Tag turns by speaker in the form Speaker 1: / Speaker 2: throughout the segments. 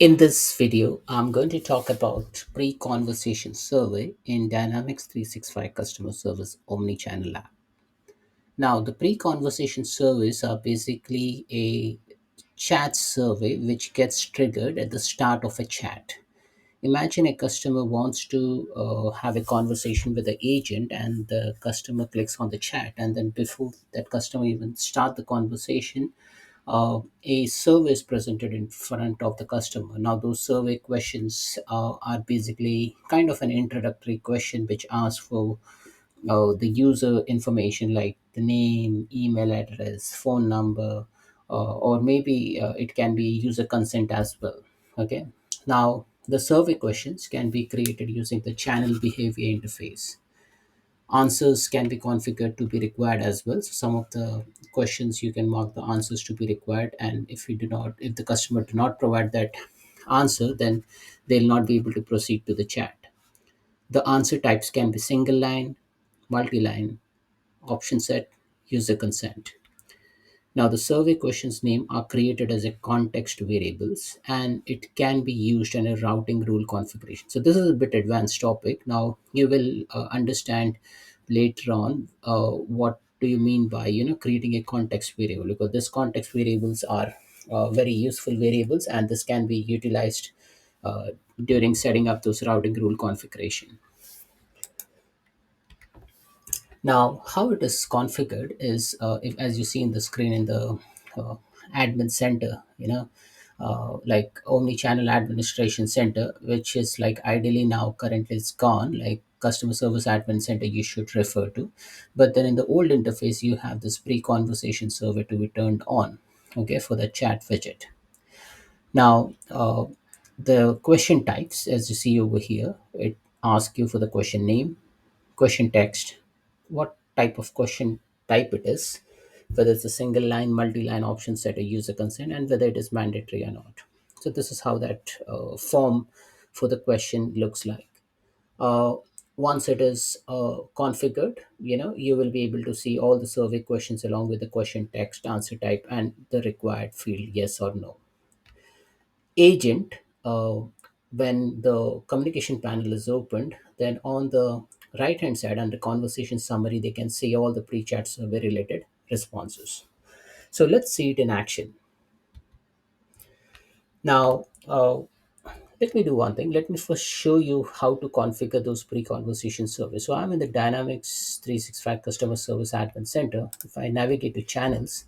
Speaker 1: In this video, I'm going to talk about pre-conversation survey in Dynamics 365 Customer Service Omnichannel app. Now, the pre-conversation surveys are basically a chat survey which gets triggered at the start of a chat. Imagine a customer wants to have a conversation with the agent, and the customer clicks on the chat, and then before that customer even start the conversation, a survey is presented in front of the customer. Now, those survey questions are basically kind of an introductory question which asks for the user information like the name, email address, phone number, or maybe it can be user consent as well. Okay. Now, the survey questions can be created using the channel behavior interface. Answers can be configured to be required as well. So some of the questions you can mark the answers to be required, and if the customer do not provide that answer, then they'll not be able to proceed to the chat. The answer types can be single line, multi-line, option set, user consent. Now, the survey questions name are created as a context variables, and it can be used in a routing rule configuration. So this is a bit advanced topic. Now you will understand later on what do you mean by creating a context variable, because this context variables are very useful variables, and this can be utilized uh, during setting up those routing rule configuration. Now, how it is configured is, as you see in the screen in the uh, admin center, like omni-channel administration center, which is like ideally now currently it's gone, like customer service admin center you should refer to. But then in the old interface, you have this pre-conversation server to be turned on, okay, for the chat widget. Now, the question types, as you see over here, it asks you for the question name, question text, what type of question type it is, whether it's a single line, multi-line, option set, or user consent, and whether it is mandatory or not. So this is how that form for the question looks like. Uh, Once it is configured, you will be able to see all the survey questions along with the question text, answer type, and the required field yes or no. Agent, when the communication panel is opened, then on the right hand side under conversation summary, they can see all the pre-chat survey related responses. So let's see it in action. Now, let me do one thing. Let me first show you how to configure those pre-conversation surveys. So I'm in the Dynamics 365 Customer Service Admin Center. If I navigate to channels,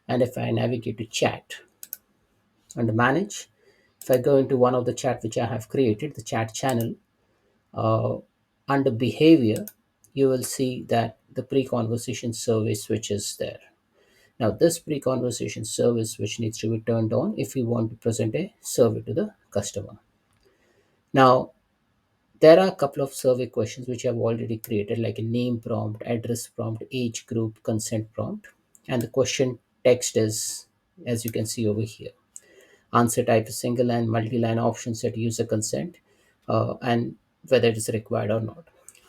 Speaker 1: and if I navigate to chat under manage, if I go into one of the chat which I have created, the chat channel, uh, under behavior, you will see that the pre-conversation service switch is there. Now, this pre-conversation service which needs to be turned on if you want to present a survey to the customer. Now, there are a couple of survey questions which I've already created, like a name prompt, address prompt, age group, consent prompt, and the question text is, as you can see over here. Answer type is single line, multi-line, option set, user consent, and whether it is required or not.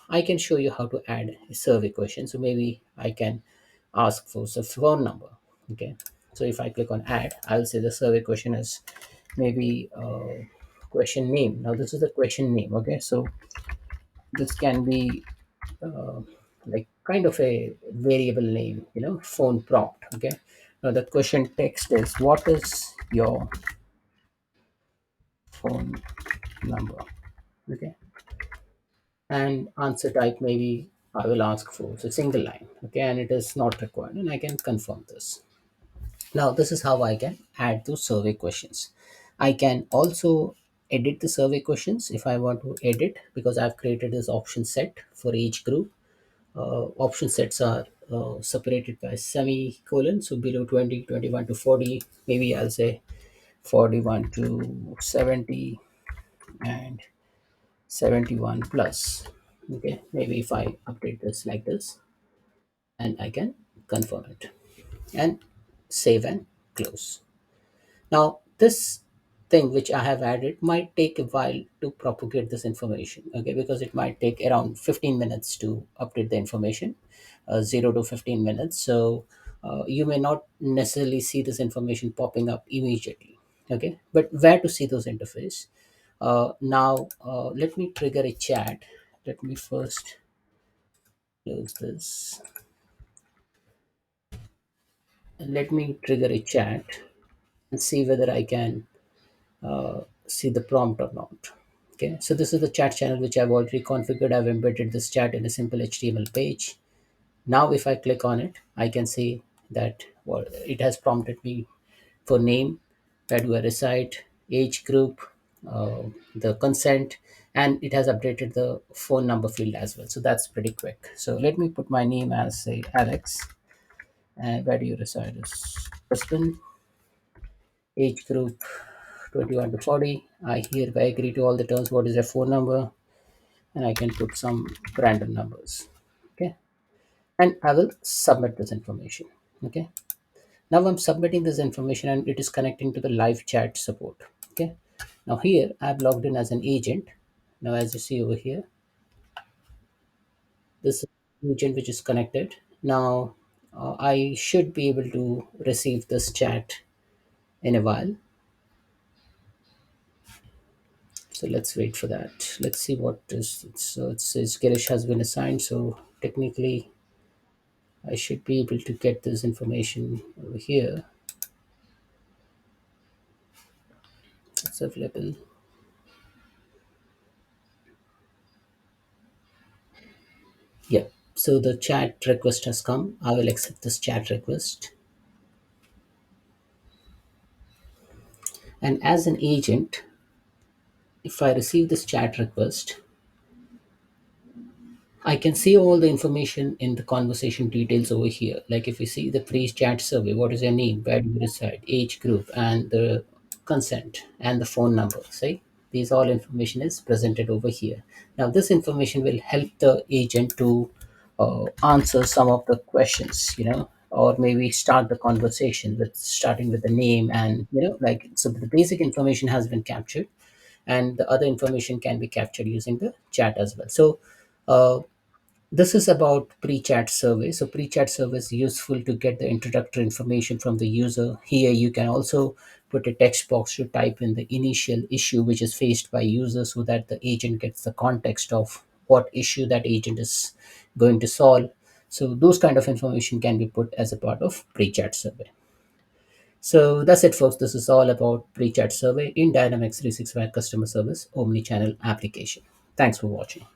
Speaker 1: I can show you how to add a survey question. So maybe I can ask for the phone number. Okay. So if I click on add, I'll say the survey question is maybe question name. Now this is the question name. Okay. So this can be uh, like kind of a variable name, phone prompt. Okay. Now the question text is, what is your phone number? Okay. And answer type, maybe I will ask for so single line. Okay. And it is not required, and I can confirm this. Now this is how I can add those survey questions. I can also edit the survey questions if I want to edit, because I've created this option set for each group. Option sets are separated by semicolon, so below 20, 21 to 40, maybe I'll say 41 to 70, and 71 plus. Okay, maybe if I update this like this, and I can confirm it and save and close. Now this thing which I have added might take a while to propagate this information, okay, because it might take around 15 minutes to update the information, 0 to 15 minutes. So you may not necessarily see this information popping up immediately. Okay, but where to see those interface? Now, let me trigger a chat. Let me first close this. And let me trigger a chat and see whether I can see the prompt or not. Okay, so this is the chat channel which I've already configured. I've embedded this chat in a simple HTML page. Now, if I click on it, I can see that well, it has prompted me for name, where do I reside, age group, uh, the consent, and it has updated the phone number field as well. So that's pretty quick. So let me put my name as say Alex, and where do you reside is Brisbane, age group 21 to 40. I hereby agree to all the terms. What is their phone number? And I can put some random numbers. Okay, and I will submit this information. Okay, now I'm submitting this information and it is connecting to the live chat support. Okay, now here I've logged in as an agent. Now as you see over here, this is the agent which is connected. Now I should be able to receive this chat in a while. So let's wait for that. Let's see what is. So it says Girish has been assigned. So technically, I should be able to get this information over here. It's available. Yeah. So the chat request has come. I will accept this chat request. And as an agent, if I receive this chat request, I can see all the information in the conversation details over here. Like if you see the pre-chat survey, what is your name, where do you reside, age group, and the consent and the phone number. See, these all information is presented over here. Now, this information will help the agent to answer some of the questions, or maybe start the conversation with starting with the name and like so the basic information has been captured and the other information can be captured using the chat as well. So uh, this is about pre-chat survey. So pre-chat survey is useful to get the introductory information from the user. Here you can also put a text box to type in the initial issue which is faced by user so that the agent gets the context of what issue that agent is going to solve. So those kind of information can be put as a part of pre-chat survey. So that's it, folks. This is all about pre-chat survey in Dynamics 365 Customer Service Omnichannel application. Thanks for watching.